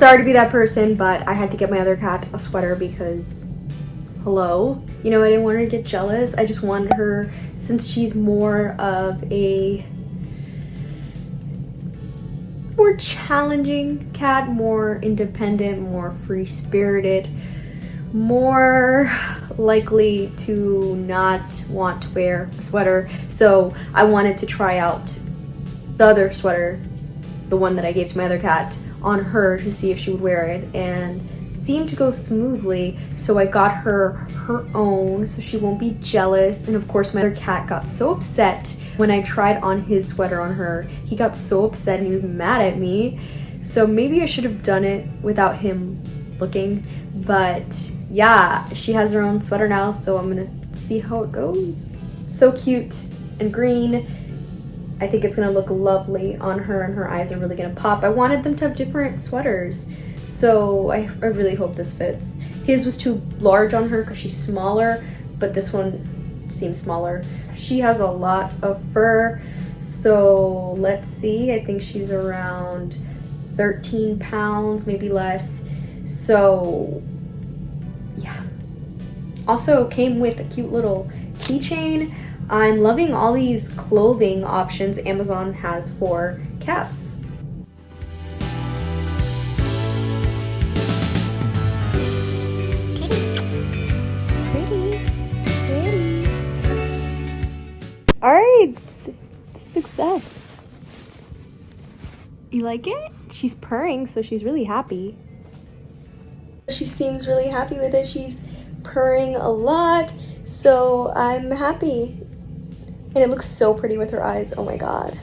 Sorry to be that person, but I had to get my other cat a sweater because, hello? You know, I didn't want her to get jealous. I just wanted her, since she's more of a more challenging cat, more independent, more free-spirited, more likely to not want to wear a sweater. So I wanted to try out the other sweater, the one that I gave to my other cat, on her to see if she would wear it, and seemed to go smoothly. So I got her her own so she won't be jealous. And of course my other cat got so upset when I tried on his sweater on her. He got so upset and he was mad at me. So maybe I should have done it without him looking. But yeah, she has her own sweater now, so I'm gonna see how it goes. So cute and green. I think it's gonna look lovely on her, and her eyes are really gonna pop. I wanted them to have different sweaters, so I really hope this fits. His was too large on her because she's smaller, but this one seems smaller. She has a lot of fur, so let's see. I think she's around 13 pounds, maybe less. So yeah. Also came with a cute little keychain. I'm loving all these clothing options Amazon has for cats. Pretty. All right, it's a success. You like it? She's purring, so she's really happy. She seems really happy with it. She's purring a lot, so I'm happy. And it looks so pretty with her eyes. Oh my god.